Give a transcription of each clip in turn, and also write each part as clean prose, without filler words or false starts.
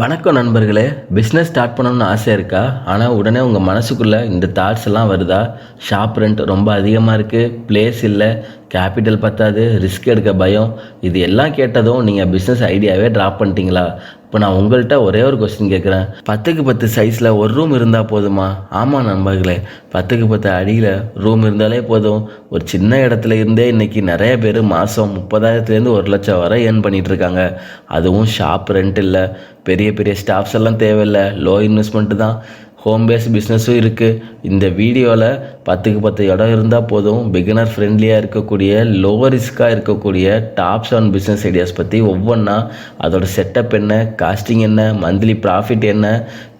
வணக்கம் நண்பர்களே. Business start பண்ணணும்னு ஆசை இருக்கா? ஆனால் உடனே உங்கள் மனசுக்குள்ளே இந்த தாட்ஸ் எல்லாம் வருதா? ஷாப் ரெண்ட் ரொம்ப அதிகமாக இருக்குது, பிளேஸ் இல்லை, கேபிட்டல் பத்தாது, ரிஸ்க் எடுக்க பயம். இது எல்லாம் கேட்டதும் நீங்கள் பிஸ்னஸ் ஐடியாவே ட்ராப் பண்ணிட்டீங்களா? இப்போ நான் உங்கள்கிட்ட ஒரே ஒரு கொஸ்டின் கேட்குறேன். 10x10 சைஸில் ஒரு ரூம் இருந்தால் போதுமா? ஆமாம் நண்பர்களே, 10x10 அடியில் ரூம் இருந்தாலே போதும். ஒரு சின்ன இடத்துல இருந்தே இன்றைக்கி நிறைய பேர் மாதம் 30,000 1 லட்சம் வரை ஏர்ன் பண்ணிகிட்ருக்காங்க. அதுவும் ஷாப் ரெண்ட் இல்லை, பெரிய பெரிய ஸ்டாஃப்ஸ் எல்லாம் தேவையில்லை, லோ இன்வெஸ்ட்மெண்ட்டு தான். ஹோம் பேஸ் பிஸ்னஸும் இருக்குது. இந்த வீடியோவில் 10x10 இடம் இருந்தால் போதும், பிகினர் ஃப்ரெண்ட்லியாக இருக்கக்கூடிய, லோ ரிஸ்க்காக இருக்கக்கூடிய டாப் 7 பிஸ்னஸ் ஐடியாஸ் பற்றி ஒவ்வொன்றா, அதோட செட்டப் என்ன, காஸ்டிங் என்ன, மந்த்லி ப்ராஃபிட் என்ன,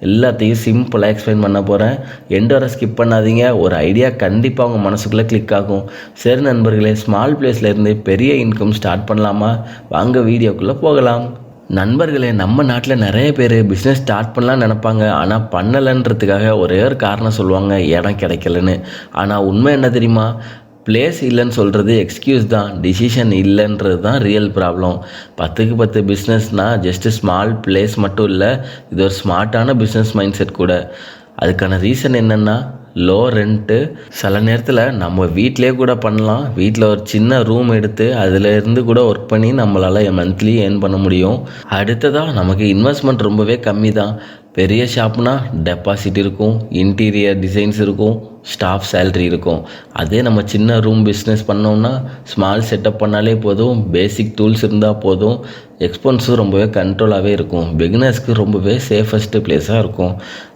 எல்லாத்தையும் சிம்பிளாக எக்ஸ்பிளைன் பண்ண போகிறேன். எண்டு வரை ஸ்கிப் பண்ணாதீங்க. ஒரு ஐடியா கண்டிப்பாக உங்கள் மனசுக்குள்ளே கிளிக் ஆகும். சரி நண்பர்களே, ஸ்மால் பிளேஸ்லேருந்து பெரிய இன்கம் ஸ்டார்ட் பண்ணலாமா? வாங்க வீடியோக்குள்ளே போகலாம். நண்பர்களே, நம்ம நாட்டில் நிறைய பேர் பிஸ்னஸ் ஸ்டார்ட் பண்ணலான்னு நினப்பாங்க. ஆனால் பண்ணலைன்றதுக்காக ஒரே ஒரு காரணம் சொல்லுவாங்க, இடம் கிடைக்கலன்னு. ஆனால் உண்மை என்ன தெரியுமா? பிளேஸ் இல்லைன்னு சொல்கிறது எக்ஸ்கியூஸ் தான், டிசிஷன் இல்லைன்றது தான் ரியல் ப்ராப்ளம். 10x10 பிஸ்னஸ்னால் ஜஸ்ட்டு ஸ்மால் பிளேஸ் மட்டும் இல்லை, இது ஒரு ஸ்மார்ட்டான பிஸ்னஸ் மைண்ட் செட் கூட. அதுக்கான ரீசன் என்னென்னா, லோ ரெண்ட்டு. சில நேரத்தில் நம்ம வீட்டிலே கூட பண்ணலாம். வீட்டில் ஒரு சின்ன ரூம் எடுத்து அதில் இருந்து கூட ஒர்க் பண்ணி நம்மளால் மந்த்லி ஏர்ன் பண்ண முடியும். அடுத்ததாக நமக்கு இன்வெஸ்ட்மெண்ட் ரொம்பவே கம்மி தான். பெரிய ஷாப்னா டெபாசிட் இருக்கும், இன்டீரியர் டிசைன்ஸ் இருக்கும், ஸ்டாஃப் சேல்ரி இருக்கும். அதே நம்ம சின்ன ரூம் பிஸ்னஸ் பண்ணோம்னா ஸ்மால் செட்டப் பண்ணாலே போதும், பேசிக் டூல்ஸ் இருந்தால் போதும், எக்ஸ்பென்ஸும் ரொம்பவே கண்ட்ரோலாகவே இருக்கும். பிகினர்ஸ்க்கு ரொம்பவே சேஃபஸ்ட்டு பிளேஸாக இருக்கும்.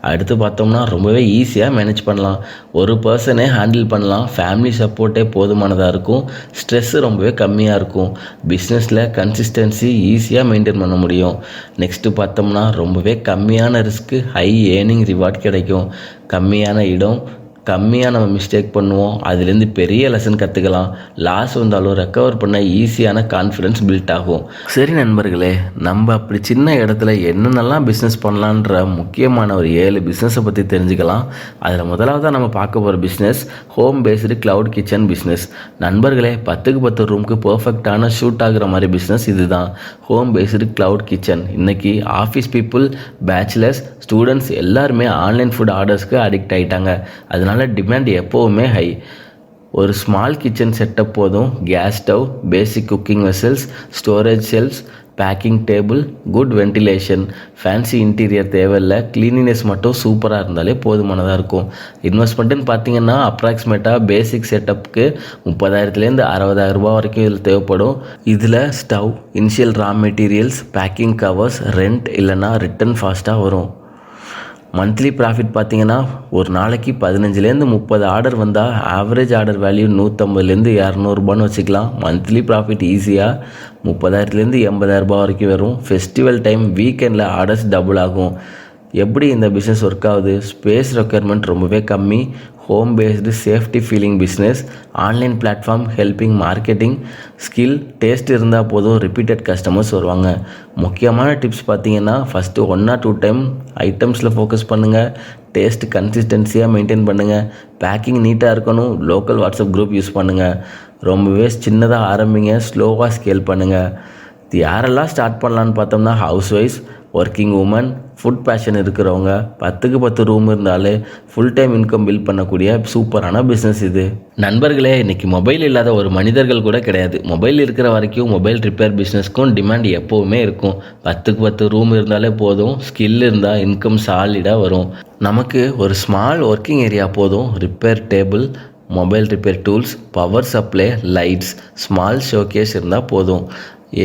அடுத்து பார்த்தோம்னா ரொம்பவே ஈஸியாக மேனேஜ் பண்ணலாம். ஒரு பர்சனே ஹேண்டில் பண்ணலாம். ஃபேமிலி சப்போர்ட்டே போதுமானதாக இருக்கும். ஸ்ட்ரெஸ்ஸு ரொம்பவே கம்மியாக இருக்கும். பிஸ்னஸில் கன்சிஸ்டன்சி ஈஸியாக மெயின்டைன் பண்ண முடியும். நெக்ஸ்ட்டு பார்த்தோம்னா ரொம்பவே கம்மியான ரிஸ்க்கு, ஹை ஏர்னிங் ரிவார்ட் கிடைக்கும். கம்மியான இடம், கம்மியாக நம்ம மிஸ்டேக் பண்ணுவோம், அதுலேருந்து பெரிய லெசன் கற்றுக்கலாம். லாஸ் வந்தாலும் ரெக்கவர் பண்ண ஈஸியான கான்ஃபிடென்ஸ் பில்ட் ஆகும். சரி நண்பர்களே, நம்ம அப்படி சின்ன இடத்துல என்னென்னலாம் பிஸ்னஸ் பண்ணலான்ற முக்கியமான ஒரு 7 பிஸ்னஸை பற்றி தெரிஞ்சுக்கலாம். அதில் முதலாவதாக நம்ம பார்க்க போகிற business home based cloud kitchen business. நண்பர்களே, 10x10 ரூமுக்கு பர்ஃபெக்டான ஷூட் ஆகுற மாதிரி பிஸ்னஸ் இது தான், ஹோம் பேஸ்டு க்ளவுட் கிச்சன். இன்றைக்கி ஆஃபீஸ் பீப்புள், பேச்சுலர்ஸ், ஸ்டூடெண்ட்ஸ் எல்லாருமே ஆன்லைன் ஃபுட் ஆர்டர்ஸ்க்கு அடிக்ட் ஆகிட்டாங்க. அதனால் டிமாண்ட் எப்போவுமே ஹை. ஒரு ஸ்மால் கிச்சன் செட்டப் போதும். Gas stove, basic cooking vessels, storage shelves, packing table, good ventilation, fancy interior தேவையில்லை, க்ளீனினஸ் மட்டும் சூப்பராக இருந்தாலே போதுமானதாக இருக்கும். இன்வெஸ்ட்மெண்ட்டுன்னு பார்த்தீங்கன்னா அப்ராக்சிமேட்டாக பேசிக் செட்டப்புக்கு 30,000 60,000 ரூபா வரைக்கும் இதில் தேவைப்படும். இதில் stove, initial raw materials, packing covers, rent இல்லைன்னா ரிட்டர்ன் ஃபாஸ்ட்டாக வரும். மந்த்லி ப்ராஃபிட் பார்த்தீங்கன்னா ஒரு நாளைக்கு 15-30 ஆர்டர் வந்தால் ஆவரேஜ் ஆர்டர் வேல்யூ 150-200 ரூபான்னு வச்சுக்கலாம். மந்த்லி ப்ராஃபிட் ஈஸியாக 30,000-80,000 ரூபா வரைக்கும் வரும். ஃபெஸ்டிவல் டைம், வீக்கெண்டில் ஆர்டர்ஸ் டபுள் ஆகும். எப்படி இந்த பிஸ்னஸ் ஒர்க் ஆகுது? ஸ்பேஸ் ரெக்யர்மெண்ட் ரொம்பவே கம்மி. Home based safety feeling business. Online platform, helping marketing, skill, taste இருந்தால் போதும், ரிப்பீட்டட் கஸ்டமர்ஸ் வருவாங்க. முக்கியமான டிப்ஸ் பார்த்தீங்கன்னா, ஃபஸ்ட்டு 1 or 2 டைம் ஐட்டம்ஸில் ஃபோக்கஸ் பண்ணுங்கள். டேஸ்ட் கன்சிஸ்டன்சியாக மெயின்டைன் பண்ணுங்கள். பேக்கிங் நீட்டாக இருக்கணும். லோக்கல் வாட்ஸ்அப் குரூப் யூஸ் பண்ணுங்கள். ரொம்பவே சின்னதாக ஆரம்பிங்க, ஸ்லோவாக ஸ்கேல் பண்ணுங்கள். இது யாரெல்லாம் ஸ்டார்ட் பண்ணலான்னு பார்த்தோம்னா, ஹவுஸ் ஒய்ஃப்ஸ், ஒர்க்கிங் உமன், ஃபுட் பேஷன் இருக்கிறவங்க. 10x10 ரூம் இருந்தாலே ஃபுல் டைம் இன்கம் பில்ட் பண்ணக்கூடிய சூப்பரான பிஸ்னஸ் இது. நண்பர்களே, இன்றைக்கி மொபைல் இல்லாத ஒரு மனிதர்கள் கூட கிடையாது. மொபைல் இருக்கிற வரைக்கும் மொபைல் ரிப்பேர் பிஸ்னஸ்க்கும் டிமாண்ட் எப்போவுமே இருக்கும். 10x10 ரூம் இருந்தாலே போதும், ஸ்கில் இருந்தால் இன்கம் சாலிடாக வரும். நமக்கு ஒரு ஸ்மால் ஒர்க்கிங் ஏரியா போதும். Repair table, mobile repair tools, power supply, lights, small showcase இருந்தால் போதும்.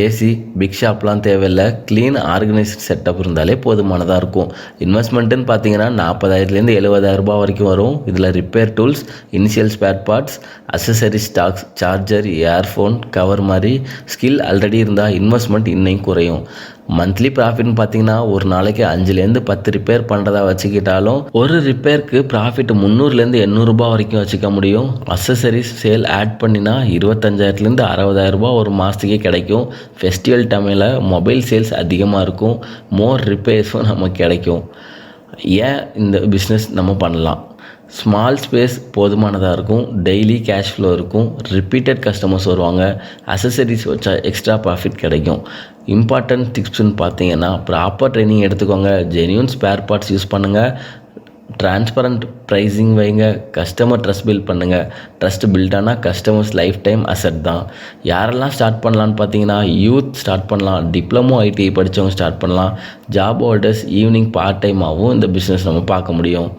ஏசி, பிக் ஷாப்லாம் தேவையில்லை. க்ளீன் ஆர்கனைஸ்ட் செட்டப் இருந்தாலே போதுமானதாக இருக்கும். இன்வெஸ்ட்மெண்ட்டுன்னு பார்த்தீங்கன்னா 40,000-70,000 ரூபா வரைக்கும் வரும். இதில் repair tools, initial spare parts, accessory stocks, charger, earphone, cover மாதிரி ஸ்கில் ஆல்ரெடி இருந்தால் இன்வெஸ்ட்மெண்ட் இன்னும் குறையும். மந்த்லி ப்ராஃபிட்னு பார்த்தீங்கன்னா ஒரு நாளைக்கு 5-10 ரிப்பேர் பண்ணுறதா வச்சுக்கிட்டாலும் ஒரு ரிப்பேருக்கு ப்ராஃபிட் 300-800 ரூபா வரைக்கும் வச்சுக்க முடியும். அசசரிஸ் சேல் ஆட் பண்ணினா 25,000-60,000 ரூபா ஒரு மாதத்துக்கே கிடைக்கும். ஃபெஸ்டிவல் டைமில் மொபைல் சேல்ஸ் அதிகமாக இருக்கும். மோர் ரிப்பேர்ஸும் நமக்கு கிடைக்கும். ஏன் இந்த பிஸ்னஸ் நம்ம பண்ணலாம்? ஸ்மால் ஸ்பேஸ் போதுமானதாக இருக்கும், டெய்லி கேஷ் ஃப்ளோ இருக்கும், ரிப்பீட்டட் கஸ்டமர்ஸ் வருவாங்க, அசசரிஸ் வச்சா எக்ஸ்ட்ரா ப்ராஃபிட் கிடைக்கும். இம்பார்ட்டன்ட் டிப்ஸ்னு பார்த்தீங்கன்னா ப்ராப்பர் ட்ரைனிங் எடுத்துக்கோங்க, ஜென்யூன் ஸ்பேர் பார்ட்ஸ் யூஸ் பண்ணுங்கள், டிரான்ஸ்பரண்ட் ப்ரைஸிங் வைங்க, கஸ்டமர் ட்ரஸ்ட் பில்ட் பண்ணுங்கள். ட்ரஸ்ட் பில்ட் ஆனால் கஸ்டமர்ஸ் லைஃப் டைம் அசட் தான். யாரெல்லாம் ஸ்டார்ட் பண்ணலான்னு பார்த்தீங்கன்னா யூத் ஸ்டார்ட் பண்ணலாம், டிப்ளமோ ஐடி படித்தவங்க ஸ்டார்ட் பண்ணலாம், ஜாப் ஹோல்டர்ஸ் ஈவினிங் பார்ட் டைமாகவும் இந்த பிஸ்னஸ் நம்ம பார்க்க முடியும்.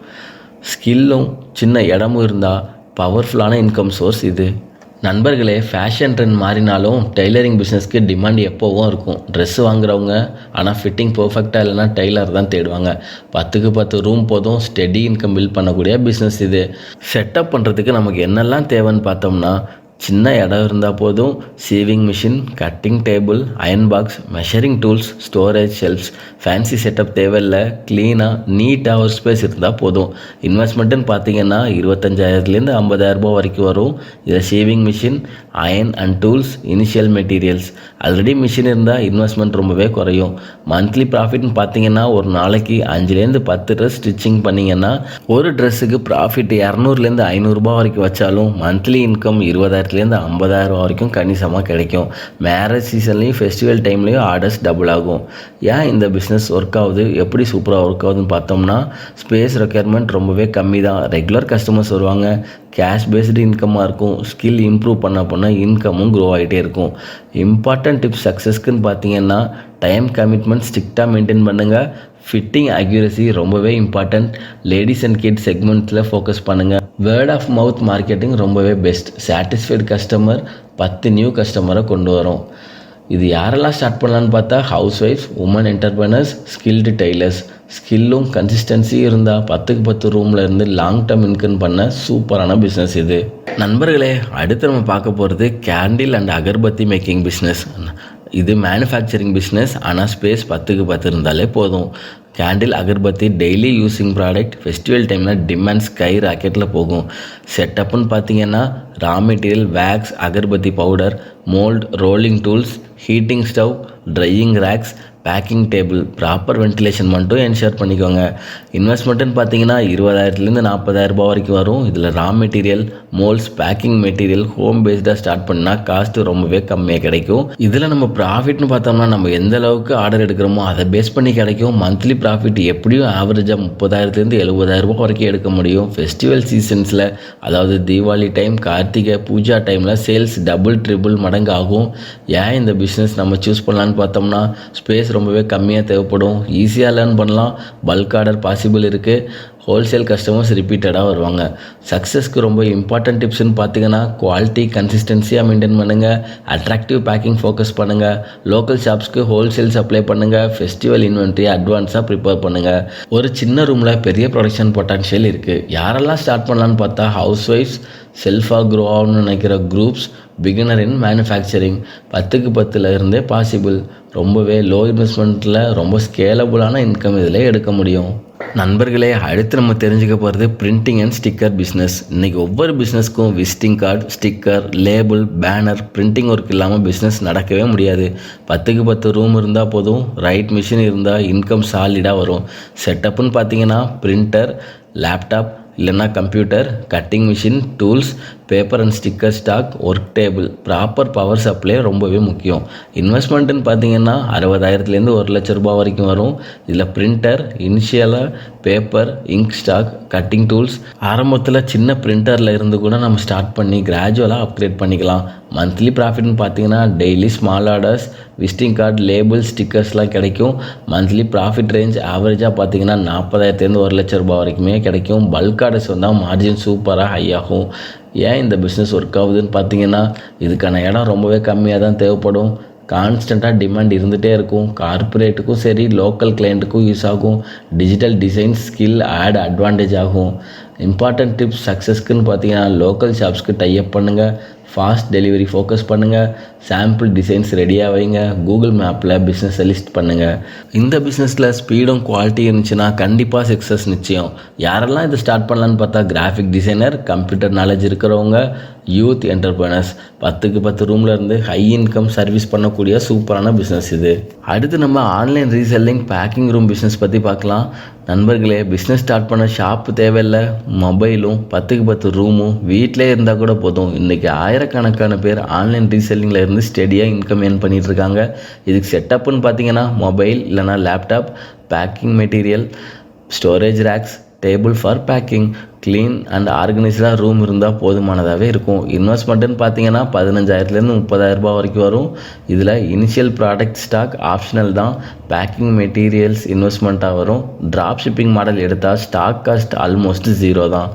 ஸ்கில்லும் சின்ன இடமும் இருந்தால் பவர்ஃபுல்லான இன்கம் சோர்ஸ் இது. நண்பர்களே, ஃபேஷன் ட்ரெண்ட் மாறினாலும் டெய்லரிங் பிஸ்னஸ்க்கு டிமாண்ட் எப்போவும் இருக்கும். ட்ரெஸ் வாங்குறவங்க ஆனால் ஃபிட்டிங் பர்ஃபெக்டாக இல்லைனா டெய்லர் தான் தேடுவாங்க. 10க்கு 10 ரூம் போதும், ஸ்டெடி இன்கம் பில்ட் பண்ணக்கூடிய பிஸ்னஸ் இது. செட்டப் பண்ணுறதுக்கு நமக்கு என்னெல்லாம் தேவைன்னு பார்த்தோம்னா சின்ன இடம் இருந்தால் போதும், sewing machine, cutting table, iron box, measuring tools, storage shelves. Fancy setup தேவையில்லை, க்ளீனாக நீட்டாக ஒரு ஸ்பேஸ் இருந்தால் போதும். இன்வெஸ்ட்மெண்ட்டுன்னு பார்த்தீங்கன்னா 25,000லேருந்து 50,000 ரூபாய் வரைக்கும் வரும். இதில் sewing machine, iron and tools, initial materials. Already machine இருந்தால் இன்வெஸ்ட்மெண்ட் ரொம்பவே குறையும். மந்த்லி ப்ராஃபிட்னு பார்த்தீங்கன்னா ஒரு நாளைக்கு 5லேருந்து 10 ட்ரெஸ் ஸ்டிச்சிங் பண்ணிங்கன்னா ஒரு ட்ரெஸ்ஸுக்கு ப்ராஃபிட் 200லேருந்து 500 ரூபாய் வரைக்கும் வச்சாலும் மந்த்லி இன்கம் 20,000லேருந்து 50,000 வரைக்கும் கணிசமாக கிடைக்கும். மேரேஜ் சீசன்லேயும் ஃபெஸ்டிவல் டைம்லேயும் ஆர்டர்ஸ் டபுள் ஆகும். ஏன் இந்த பிஸ்னஸ் ஒர்க் ஆகுது, எப்படி சூப்பராக ஒர்க் ஆகுதுன்னு பார்த்தோம்னா ஸ்பேஸ் ரெக்யர்மெண்ட் ரொம்பவே கம்மி தான், ரெகுலர் கஸ்டமர்ஸ் வருவாங்க, கேஷ் பேஸ்டு இன்கம்மாக இருக்கும், ஸ்கில் இம்ப்ரூவ் பண்ண இன்கமும் க்ரோ ஆகிட்டே இருக்கும். இம்பார்ட்டன்ட் டிப்ஸ் சக்ஸஸ்க்குன்னு பார்த்தீங்கன்னா டைம் கமிட்மெண்ட் ஸ்ட்ரிக்டாக மெயின்டைன் பண்ணுங்கள், ஃபிட்டிங் அக்யூரசி ரொம்பவே இம்பார்ட்டன்ட், லேடிஸ் அண்ட் கிட்ஸ் செக்மெண்ட்டில் ஃபோக்கஸ் பண்ணுங்கள், வேர்ட் ஆஃப் மவுத் மார்க்கெட்டிங் ரொம்பவே பெஸ்ட், சாட்டிஸ்ஃபைடு கஸ்டமர் 10 நியூ கஸ்டமரை கொண்டு வரும். இது யாரெல்லாம் ஸ்டார்ட் பண்ணலான்னு பார்த்தா housewife, woman entrepreneurs, skilled tailors. ஸ்கில்லும் கன்சிஸ்டன்சியும் இருந்தால் 10க்கு 10 ரூமில் இருந்து லாங் டேர்ம் இன்கம் பண்ண சூப்பரான பிஸ்னஸ் இது. நண்பர்களே, அடுத்து நம்ம பார்க்க போகிறது candle and agarbatti making business. இது மேனுஃபேக்சரிங் பிஸ்னஸ், ஆனால் ஸ்பேஸ் 10க்கு 10 இருந்தாலே போதும். Candle agarbatti daily using product, festival டைமில் டிமாண்ட் ஸ்கை ராக்கெட்டில் போகும். செட்டப்புன்னு பார்த்தீங்கன்னா raw material, wax, agarbatti powder, mould, rolling tools, heating stove, drying racks, packing table, proper ventilation மட்டும் என்ஷூர் பண்ணிக்கோங்க. இன்வெஸ்ட்மெண்ட்டுன்னு பார்த்தீங்கன்னா 20,000லேருந்து 40,000 ரூபாய் வரைக்கும் வரும். இதில் raw material, moulds, packing material home பேஸ்டாக ஸ்டார்ட் பண்ணால் காஸ்ட்டு ரொம்பவே கம்மியாக கிடைக்கும். இதில் நம்ம ப்ராஃபிட்னு பார்த்தோம்னா நம்ம எந்த அளவுக்கு ஆர்டர் எடுக்கிறோமோ அதை பேஸ் பண்ணி கிடைக்கும். மந்த்லி ப்ராஃபிட் எப்படியும் ஆவரேஜாக 30,000லேருந்து 70,000 ரூபாய் வரைக்கும் எடுக்க முடியும். ஃபெஸ்டிவல் சீசன்ஸில், அதாவது தீபாவளி டைம், கார்த்திகை, பூஜா டைமில் சேல்ஸ் டபுள் ட்ரிபிள் மடங்கு ஆகும். ஏன் இந்த பிஸ்னஸ் நம்ம சூஸ் பண்ணலான்னு பார்த்தோம்னா ஸ்பேஸ் ரொம்பவே கம்மியாக தேவைப்படும், ஈஸியாக லேர்ன் பண்ணலாம், பல்க் ஆர்டர் பாசிபிள் இருக்குது, ஹோல்சேல் கஸ்டமர்ஸ் ரிப்பீட்டடாக வருவாங்க. சக்ஸஸ்க்கு ரொம்ப இம்பார்ட்டன்ட் டிப்ஸ்னு பார்த்தீங்கன்னா குவாலிட்டி கன்சிஸ்டன்சியாக மெயின்டைன் பண்ணுங்கள், அட்ராக்டிவ் பேக்கிங் ஃபோக்கஸ் பண்ணுங்கள், லோக்கல் ஷாப்ஸ்க்கு ஹோல்சேல் சப்ளை பண்ணுங்கள், ஃபெஸ்டிவல் இன்வென்ட்ரி அட்வான்ஸாக ப்ரிப்பேர் பண்ணுங்கள். ஒரு சின்ன ரூமில் பெரிய ப்ரொடக்ஷன் பொட்டன்ஷியல் இருக்குது. யாரெல்லாம் ஸ்டார்ட் பண்ணலான்னு பார்த்தா ஹவுஸ் ஒய்ஃப்ஸ், செல்ஃபாக க்ரோ ஆகணும்னு நினைக்கிற குரூப்ஸ், பிகினர் இன் மேனுஃபேக்சரிங். 10க்கு 10 இருந்தே பாசிபிள். ரொம்பவே லோ இன்வெஸ்ட்மெண்ட்டில் ரொம்ப ஸ்கேலபுளான இன்கம் இதில் எடுக்க முடியும். நண்பர்களே, அடுத்து நம்ம தெரிஞ்சுக்க போகிறது பிரிண்டிங் அண்ட் ஸ்டிக்கர் பிஸ்னஸ். இன்றைக்கி ஒவ்வொரு பிஸ்னஸ்க்கும் visiting card, sticker, label, banner, printing work இல்லாமல் பிஸ்னஸ் நடக்கவே முடியாது. 10க்கு 10 ரூம் இருந்தால் போதும், ரைட் மிஷின் இருந்தால் இன்கம் சாலிடாக வரும். செட்டப்புன்னு பார்த்தீங்கன்னா பிரிண்டர், லேப்டாப் இல்லைன்னா computer, cutting machine, tools, paper and sticker stock, work table, proper power supply ரொம்பவே முக்கியம். இன்வெஸ்ட்மெண்ட்டுன்னு பார்த்தீங்கன்னா 60,000லேருந்து 1,00,000 ரூபாய் வரைக்கும் வரும். இதில் பிரிண்டர், இனிஷியலாக paper, ink stock, cutting tools. ஆரம்பத்தில் சின்ன பிரிண்டரில் இருந்து கூட நம்ம ஸ்டார்ட் பண்ணி கிராஜுவலாக அப்கிரேட் பண்ணிக்கலாம். மந்த்லி ப்ராஃபிட்னு பார்த்தீங்கன்னா daily small orders, visiting card, label, ஸ்டிக்கர்ஸ்லாம் கிடைக்கும். மந்த்லி ப்ராஃபிட் ரேஞ்ச் ஆவரேஜாக பார்த்தீங்கன்னா 40,000லேருந்து 1,00,000 ரூபாய் வரைக்குமே கிடைக்கும். பல்க் ஆர்டர்ஸ் வந்தால் மார்ஜின் சூப்பராக ஹை ஆகும். ஏன் இந்த பிஸ்னஸ் ஒர்க் ஆகுதுன்னு பார்த்தீங்கன்னா இதுக்கான இடம் ரொம்பவே கம்மியாக தான் தேவைப்படும். கான்ஸ்டண்ட்டாக டிமாண்ட் இருந்துகிட்டே இருக்கும். கார்பரேட்டுக்கும் சரி, லோக்கல் கிளைண்ட்டுக்கும் யூஸ் ஆகும். Digital design skill add advantage ஆகும். இம்பார்ட்டன்ட் டிப்ஸ் சக்ஸஸ்க்குன்னு பார்த்தீங்கன்னா லோக்கல் ஷாப்ஸ்க்கு டைப் பண்ணுங்கள், ஃபாஸ்ட் டெலிவரி ஃபோக்கஸ் பண்ணுங்கள், சாம்பிள் டிசைன்ஸ் ரெடியாக வைங்க, கூகுள் மேப்பில் பிஸ்னஸை லிஸ்ட் பண்ணுங்கள். இந்த பிஸ்னஸில் ஸ்பீடும் குவாலிட்டி இருந்துச்சுன்னா கண்டிப்பாக சக்ஸஸ் நிச்சயம். யாரெல்லாம் இதை ஸ்டார்ட் பண்ணலான்னு பார்த்தா கிராஃபிக் டிசைனர், கம்ப்யூட்டர் நாலேஜ் இருக்கிறவங்க, யூத் என்டர்பிரனர்ஸ். 10க்கு 10 ரூமில் இருந்து ஹை இன்கம் சர்வீஸ் பண்ணக்கூடிய சூப்பரான பிஸ்னஸ் இது. அடுத்து நம்ம online reselling packing room business பற்றி பார்க்கலாம். நண்பர்களே, பிஸ்னஸ் ஸ்டார்ட் பண்ண ஷாப்பு தேவையில்லை, மொபைலும் 10க்கு 10 ரூமும் வீட்டிலே இருந்தால் கூட போதும். இன்றைக்கி ஆயிரக்கணக்கான பேர் ஆன்லைன் ரீசெல்லிங்கில் இருந்து ஸ்டெடியாக இன்கம் ஏர்ன் பண்ணிகிட்டு இருக்காங்க. இதுக்கு செட்டப்புன்னு பார்த்தீங்கன்னா மொபைல் இல்லைனா laptop, packing material, storage racks, table for packing, clean and ஆர்கனைஸ்டாக ரூம் இருந்தால் போதுமானதாகவே இருக்கும். இன்வெஸ்ட்மெண்ட்டுன்னு பார்த்தீங்கன்னா 15,000லேருந்து 30,000 வரைக்கும் வரும். இதில் இனிஷியல் ப்ராடக்ட் ஸ்டாக் ஆப்ஷனல் தான். பேக்கிங் மெட்டீரியல்ஸ் இன்வெஸ்ட்மெண்ட்டாக வரும். ட்ராப் ஷிப்பிங் மாடல் எடுத்தால் ஸ்டாக் காஸ்ட் ஆல்மோஸ்ட் 0 தான்.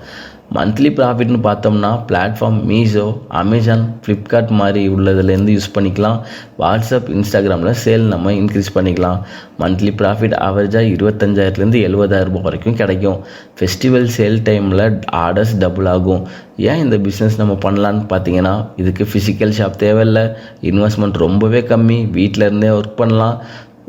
மந்த்லி ப்ராஃபிட்னு பார்த்தோம்னா பிளாட்ஃபார்ம் மீஷோ, அமேசான், ஃப்ளிப்கார்ட் மாதிரி உள்ளதுலேருந்து யூஸ் பண்ணிக்கலாம். வாட்ஸ்அப், இன்ஸ்டாகிராமில் சேல் நம்ம இன்க்ரீஸ் பண்ணிக்கலாம். மந்த்லி ப்ராஃபிட் ஆவரேஜாக 25,000லேருந்து 70,000 வரைக்கும் கிடைக்கும். ஃபெஸ்டிவல் சேல் டைமில் ஆர்டர்ஸ் டபுள் ஆகும். ஏன் இந்த பிஸ்னஸ் நம்ம பண்ணலான்னு பார்த்தீங்கன்னா, இதுக்கு ஃபிசிக்கல் ஷாப் தேவையில்லை, இன்வெஸ்ட்மெண்ட் ரொம்பவே கம்மி, வீட்டில் இருந்தே ஒர்க் பண்ணலாம்,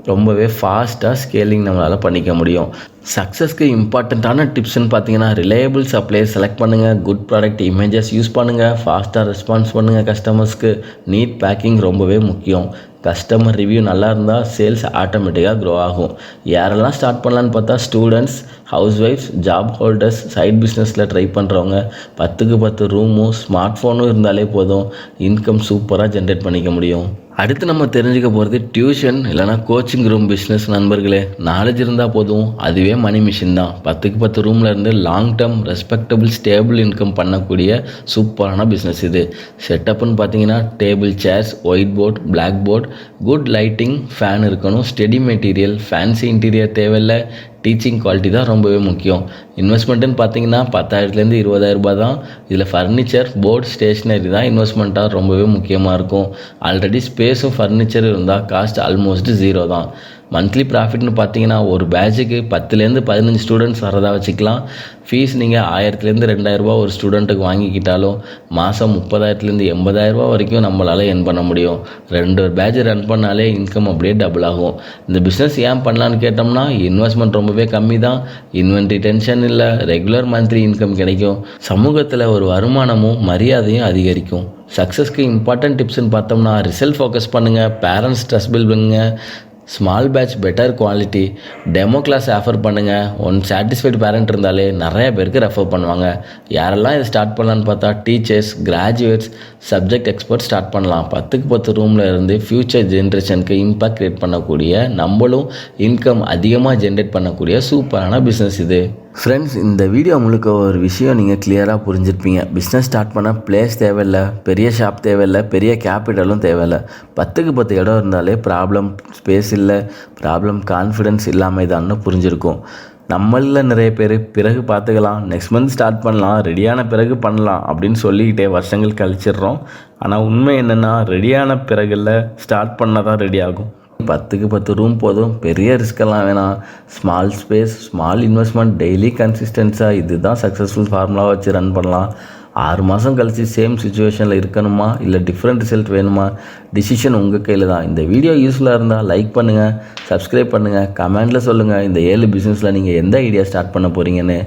ரொம்பவே ஃபாஸ்ட்டாக ஸ்கேலிங் நம்மளால் பண்ணிக்க முடியும். சக்ஸஸ்க்கு இம்பார்ட்டண்ட்டான டிப்ஸ்ன்னு பார்த்தீங்கன்னா, ரிலையபிள் சப்ளையர் செலக்ட் பண்ணுங்கள், குட் ப்ராடக்ட் இமேஜஸ் யூஸ் பண்ணுங்கள், ஃபாஸ்ட்டாக ரெஸ்பான்ஸ் பண்ணுங்கள் கஸ்டமர்ஸ்க்கு, நீட் பேக்கிங் ரொம்பவே முக்கியம். கஸ்டமர் ரிவ்யூ நல்லா இருந்தால் சேல்ஸ் ஆட்டோமேட்டிக்காக க்ரோ ஆகும். யாரெல்லாம் ஸ்டார்ட் பண்ணலான்னு பார்த்தா ஸ்டூடெண்ட்ஸ், ஹவுஸ் ஒய்ஃப்ஸ், ஜாப் ஹோல்டர்ஸ், சைட் பிஸ்னஸில் ட்ரை பண்ணுறவங்க, 10க்கு 10 ரூமும் ஸ்மார்ட் ஃபோனும் இருந்தாலே போதும், இன்கம் சூப்பராக ஜென்ரேட் பண்ணிக்க முடியும். அடுத்து நம்ம தெரிஞ்சுக்க போகிறது டியூஷன் இல்லைனா கோச்சிங் ரூம் பிஸ்னஸ். நண்பர்களே, நாலேஜ் இருந்தால் போதும், அதுவே மணி மிஷின் தான். 10க்கு 10 ரூமில் இருந்து long term respectable stable income பண்ணக்கூடிய சூப்பரான பிஸ்னஸ் இது. செட்டப்னு பார்த்தீங்கன்னா table, chairs, whiteboard, blackboard, good lighting, fan இருக்கணும், ஸ்டெடி மெட்டீரியல், ஃபேன்சி இன்டீரியர் தேவையில்லை, டீச்சிங் குவாலிட்டி தான் ரொம்பவே முக்கியம். இன்வெஸ்ட்மெண்ட்டுன்னு பார்த்தீங்கன்னா 10,000லேருந்து 20,000 தான். இதில் ஃபர்னிச்சர், போர்ட், ஸ்டேஷ்னரி தான் இன்வெஸ்ட்மெண்ட்டாக ரொம்பவே முக்கியமாக இருக்கும். ஆல்ரெடி ஸ்பேஸும் ஃபர்னிச்சர் இருந்தால் காஸ்ட் ஆல்மோஸ்ட் 0 தான். மந்த்லி ப்ராஃபிட்னு பார்த்தீங்கன்னா ஒரு பேட்சுக்கு 10லேருந்து 15 ஸ்டூடெண்ட்ஸ் வரதா வச்சுக்கலாம். ஃபீஸ் நீங்கள் 1000லேருந்து 2,000 ஒரு ஸ்டூடெண்ட்டுக்கு வாங்கிக்கிட்டாலும் மாதம் 30,000லேருந்து 80,000 வரைக்கும் நம்மளால் எர்ன் பண்ண முடியும். 2 பேட்ச் ரன் பண்ணாலே இன்கம் அப்படியே டபுள் ஆகும். இந்த பிஸ்னஸ் ஏன் பண்ணலான்னு கேட்டோம்னா, இன்வெஸ்ட்மெண்ட் ரொம்பவே கம்மி தான், இன்வென்ட்ரி டென்ஷன் இல்லை, ரெகுலர் மந்த்லி இன்கம் கிடைக்கும், சமூகத்தில் ஒரு வருமானமும் மரியாதையும் அதிகரிக்கும். சக்ஸஸ்க்கு இம்பார்ட்டன்ட் டிப்ஸ்ன்னு பார்த்தோம்னா, ரிசல்ட் ஃபோக்கஸ் பண்ணுங்கள், பேரண்ட்ஸ் ட்ரஸ்ட் பில்ட் பண்ணுங்கள், small batch, better quality, demo class offer பண்ணுங்கள். ஒன் சாட்டிஸ்ஃபைடு பேரண்ட் இருந்தாலே நிறைய பேருக்கு ரெஃபர் பண்ணுவாங்க. யாரெல்லாம் இதை ஸ்டார்ட் பண்ணலான்னு பார்த்தா teachers, graduates, subject expert start பண்ணலாம். 10க்கு 10 ரூமில் இருந்து ஃப்யூச்சர் ஜென்ரேஷனுக்கு இம்பாக்ட் க்ரியேட் பண்ணக்கூடிய, நம்மளும் இன்கம் அதிகமாக ஜென்ரேட் பண்ணக்கூடிய சூப்பரான பிஸ்னஸ் இது. ஃப்ரெண்ட்ஸ், இந்த வீடியோ முழுக்க ஒரு விஷயம் நீங்கள் கிளியராக புரிஞ்சிருப்பீங்க. பிஸ்னஸ் ஸ்டார்ட் பண்ண பிளேஸ் தேவையில்லை, பெரிய ஷாப் தேவையில்லை, பெரிய கேபிட்டலும் தேவையில்லை. 10க்கு 10 இடம் இருந்தாலே ப்ராப்ளம் ஸ்பேஸ் இல்லை, ப்ராப்ளம் கான்ஃபிடென்ஸ் இல்லாமல் இதான்னு புரிஞ்சிருக்கும். நம்மளில் நிறைய பேர் பிறகு பார்த்துக்கலாம், நெக்ஸ்ட் மந்த் ஸ்டார்ட் பண்ணலாம், ரெடியான பிறகு பண்ணலாம் அப்படின்னு சொல்லிக்கிட்டே வருஷங்கள் கழிச்சிடுறோம். ஆனால் உண்மை என்னென்னா, ரெடியான பிறகுல ஸ்டார்ட் பண்ணால் தான் ரெடி ஆகும். 10க்கு 10 ரூம் போதும், பெரிய ரிஸ்கெல்லாம் வேணாம், small space, small investment, daily கன்சிஸ்டன்ஸாக, இதுதான் சக்ஸஸ்ஃபுல் ஃபார்முலாவை வச்சு ரன் பண்ணலாம். 6 மாதம் கழித்து சேம் சுச்சுவேஷனில் இருக்கணுமா இல்லை டிஃப்ரெண்ட் ரிசல்ட் வேணுமா, டிசிஷன் உங்கள் கையில் தான். இந்த வீடியோ யூஸ்ஃபுல்லாக இருந்தால் லைக் பண்ணுங்கள், சப்ஸ்கிரைப் பண்ணுங்கள், கமெண்டில் சொல்லுங்கள் இந்த 7 பிஸ்னஸில் நீங்கள் எந்த ஐடியா ஸ்டார்ட் பண்ண போகிறீங்கன்னு.